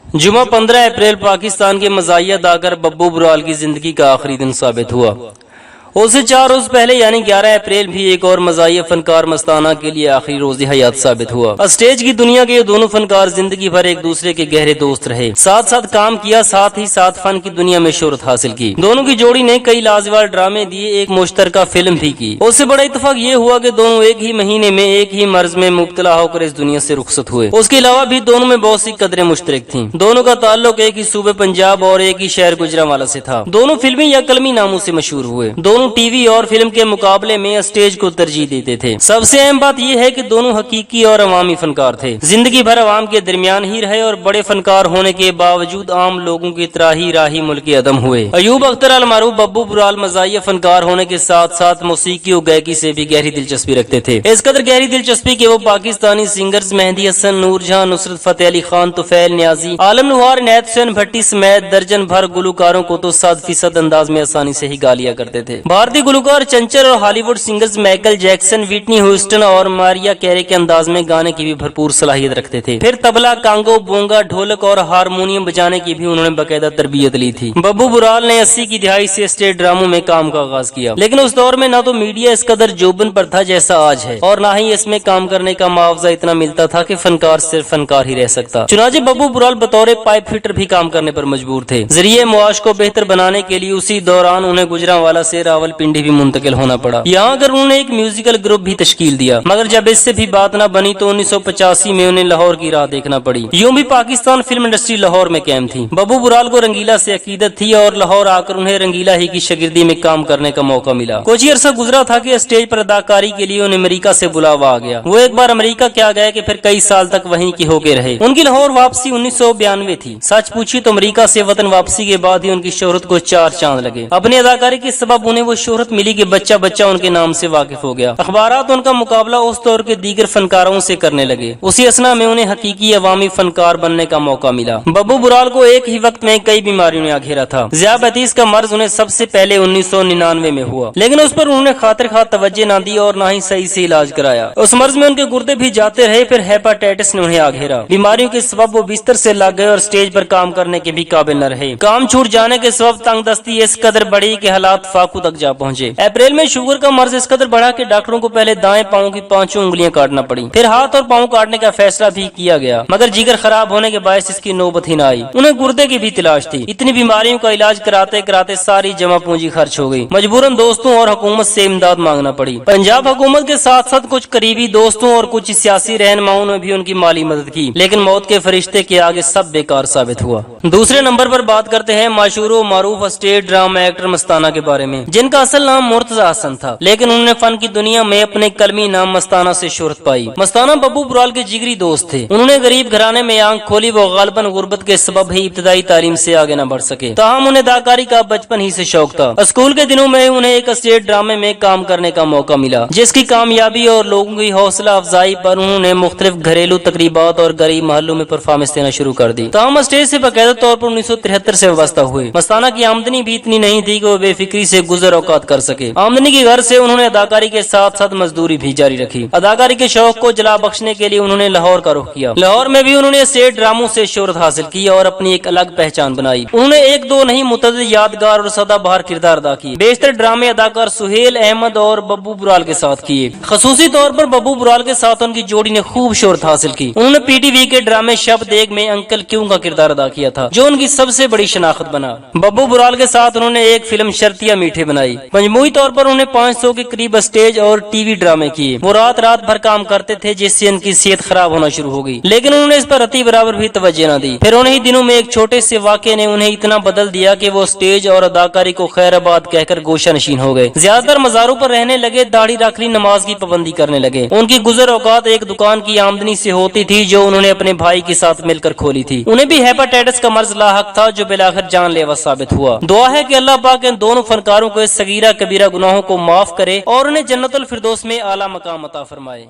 जुमा 15 अप्रैल पाकिस्तान के मज़ाहिया अदाकार बब्बू बुराल की जिंदगी का आखिरी दिन साबित हुआ। उससे 4 रोज पहले यानी 11 अप्रैल भी एक और मज़ाहिया फनकार मस्ताना के लिए आखिरी रोज़ हयात साबित हुआ। स्टेज की दुनिया के ये दोनों फनकार जिंदगी भर एक दूसरे के गहरे दोस्त रहे, साथ साथ काम किया, साथ ही साथ फन की दुनिया में शोहरत हासिल की। दोनों की जोड़ी ने कई लाजवाब ड्रामे दिए, एक मुश्तरका फिल्म भी की। उससे बड़ा इत्तेफाक ये हुआ कि दोनों एक ही महीने में एक ही मर्ज में मुब्तला होकर इस दुनिया से रुखसत हुए। उसके अलावा भी दोनों में बहुत सी कदरें मुश्तरक थी। दोनों का ताल्लुक एक ही सूबे पंजाब और एक ही शहर गुजरांवाला से था। दोनों फिल्मी या कलमी नामों से मशहूर हुए। दोनों टीवी और फिल्म के मुकाबले में स्टेज को तरजीह देते थे। सबसे अहम बात यह है कि दोनों हकीकी और अवामी फनकार थे। जिंदगी भर अवाम के दरमियान ही रहे और बड़े फनकार होने के बावजूद आम लोगों की तरह ही राही मुल्की अदम हुए। अयूब अख्तर अल मारूफ बब्बू बुराल मज़ाहिया फनकार होने के साथ साथ मौसीकी और गायकी से भी गहरी दिलचस्पी रखते थे। इस कदर गहरी दिलचस्पी कि वो पाकिस्तानी सिंगर्स मेहदी हसन, नूरजहां, नुसरत फतेह अली खान, तुफैल नियाजी, आलम नुहार, इनायत हुसैन भट्टी समेत दर्जन भर गुलकारों को तो 100% अंदाज में आसानी से ही गा लिया करते थे। भारतीय गुलकार चंचल और Hollywood singers Michael Jackson, Whitney Houston और मारिया कैरे के अंदाज में गाने की भी भरपूर सलाहियत रखते थे। फिर तबला, कांगो, बोंगा, ढोलक और हारमोनियम बजाने की भी उन्होंने बाकायदा तरबियत ली थी। बब्बू बुराल ने 80 की दिहाई से स्टेज ड्रामों में काम का आगाज किया, लेकिन उस दौर में ना तो मीडिया इस कदर जोबन पर था जैसा आज है, और ना ही इसमें काम करने का मुआवजा इतना मिलता था कि फनकार सिर्फ फनकार ही रह सकता। चुनाचे बब्बू बुराल बतौर पाइप फिटर भी काम करने पर मजबूर थे। जरिए मुआश को बेहतर बनाने के लिए उसी दौरान उन्हें गुजरांवाला से रावलपिंडी भी मुंतकिल होना पड़ा। यहाँ अगर उन्होंने एक म्यूजिकल ग्रुप भी तश्कील दिया, मगर जब इससे भी बात न बनी तो 1985 में उन्हें लाहौर की राह देखना पड़ी। यूं भी पाकिस्तान फिल्म इंडस्ट्री लाहौर में कायम थी। बब्बू बुराल को रंगीला से अकीदत थी और लाहौर आकर उन्हें रंगीला ही की शागिर्दी में काम करने का मौका मिला। कुछ ही अरसा गुजरा था कि स्टेज पर अदाकारी के लिए उन्हें अमेरिका से बुलावा आ गया। वो एक बार अमेरिका क्या गए कि फिर कई साल तक वहीं की होके रहे। उनकी लाहौर वापसी 1992 थी। सच पूछी तो अमेरिका से वतन वापसी के बाद ही उनकी शोहरत को 4 चांद लगे। अपनी अदाकारी के सबब उन्हें वो शोहरत मिली कि बच्चा बच्चा उनके नाम से वाकिफ हो गया। अखबारात उनका मुकाबला उस दौर के दीगर फनकारों से करने लगे। उसी असना में उन्हें हकीकी अवामी फनकार बनने का मौका मिला। बब्बू बुराल को एक ही वक्त में कई बीमारियों ने घेरा था। ज़ियाबतीस का मर्ज उन्हें सबसे पहले 1999 में हुआ, लेकिन उस पर उन्होंने खातिर खा तवज्जो न दी और न ही सही से इलाज कराया। उस मर्ज में उनके गुर्दे भी जाते रहे। फिर हेपाटाइटिस ने उन्हें घेरा। बीमारियों के सबब वो बिस्तर से लग गए और स्टेज पर काम करने के भी काबिल न रहे। काम छूट जाने के सबब तंगदस्ती इस कदर बढ़ी कि हालात फाकू तक जा पहुंचे। अप्रैल में शुगर का मर्ज इस कदर बढ़ा कि डॉक्टरों को पहले दाएं पांव की 5 उंगलियां काटना पड़ी। फिर हाथ और पांव काटने का फैसला भी किया गया, मगर जिगर खराब होने के बायस इसकी नौबत ही न आई। उन्हें गुर्दे की भी तलाश थी। इतनी बीमारियों का इलाज कराते कराते सारी जमा पूंजी खर्च हो गई। मजबूरन दोस्तों और हुकूमत से इमदाद मांगना पड़ी। पंजाब हुकूमत के साथ साथ कुछ करीबी दोस्तों और कुछ सियासी रहनुमाओं ने भी उनकी माली मदद की, लेकिन मौत के फरिश्ते के आगे सब बेकार साबित हुआ। दूसरे नंबर पर बात करते हैं मशहूर और मारूफ स्टेज ड्रामा एक्टर मस्ताना के बारे में, जिनका असल नाम मुर्तजा हसन था, लेकिन उन्होंने फन की दुनिया में अपने कलमी नाम मस्ताना से शोहरत पाई। मस्ताना बब्बू बुराल के जिगरी दोस्त थे। उन्होंने गरीब घराने में आंख खोली। वो गालिबन गुर्बत के सबब ही इब्तदाई तालीम से आगे न बढ़ सके, ताहम उन्हें अदाकारी का बचपन ही से शौक था। स्कूल के दिनों में उन्हें एक स्टेज ड्रामे में काम करने का मौका मिला, जिसकी कामयाबी और लोगों की हौसला अफजाई पर उन्होंने मुख्तलिफ घरेलू तकरीबात और गरीब महलों में परफॉर्मेंस देना शुरू कर दी। ताहम स्टेज से बाकायदा तौर पर 1973 से वाबस्ता हुए। मस्ताना की आमदनी भी इतनी नहीं थी कि वो बेफिक्री से गुजर औकात कर सके। आमदनी के घर से उन्होंने अदाकारी के साथ साथ मजदूरी भी जारी रखी। अदाकारी के शौक को जला बख्शने के लिए उन्होंने लाहौर का रुख किया। लाहौर में भी उन्होंने स्टेज ड्रामों से शोहरत हासिल की और अपनी एक अलग पहचान बनाई। उन्होंने एक दो नहीं मुतअद्दिद यादगार और सदाबहार किरदार अदा किए। बेशतर ड्रामे अदाकार सुहेल अहमद और बब्बू बुराल के साथ किए। खसूसी तौर पर बब्बू बुराल के साथ उनकी जोड़ी ने खूब शोहरत हासिल की। उन्होंने पीटीवी के ड्रामे शब्द एक में अंकल क्यों का किरदार अदा किया था, जो उनकी सबसे बड़ी शनाख्त बना। बब्बू बुराल के साथ उन्होंने एक फिल्म शर्तिया मीठे बनाई। मजमूई तौर पर उन्हें 500 के करीब स्टेज और टीवी ड्रामे किए। वो रात रात भर काम करते थे, जिससे उनकी सेहत खराब होना शुरू हो गई, लेकिन उन्होंने इस पर रत्ती बराबर भी तवज्जो न दी। फिर उन्हीं दिनों में एक छोटे से वाक़े ने उन्हें इतना बदल दिया कि वो स्टेज और अदाकारी को खैराबाद कहकर गोशा नशीन हो गए। ज्यादातर मज़ारों पर रहने लगे, दाढ़ी रख ली, नमाज की पाबंदी करने लगे। उनकी गुजर औकात एक दुकान की आमदनी से होती थी, जो उन्होंने अपने भाई के साथ मिलकर खोली थी। उन्हें भी हेपाटाइटिस का मर्ज लाहक था, जो बिलाखिर जानलेवा साबित हुआ। दुआ है कि अल्लाह पाक इन दोनों फनकारों को इस सगीरा कबीरा गुनाहों को माफ करे और उन्हें जन्नतुल फिरदौस में आला मकाम अता फरमाए।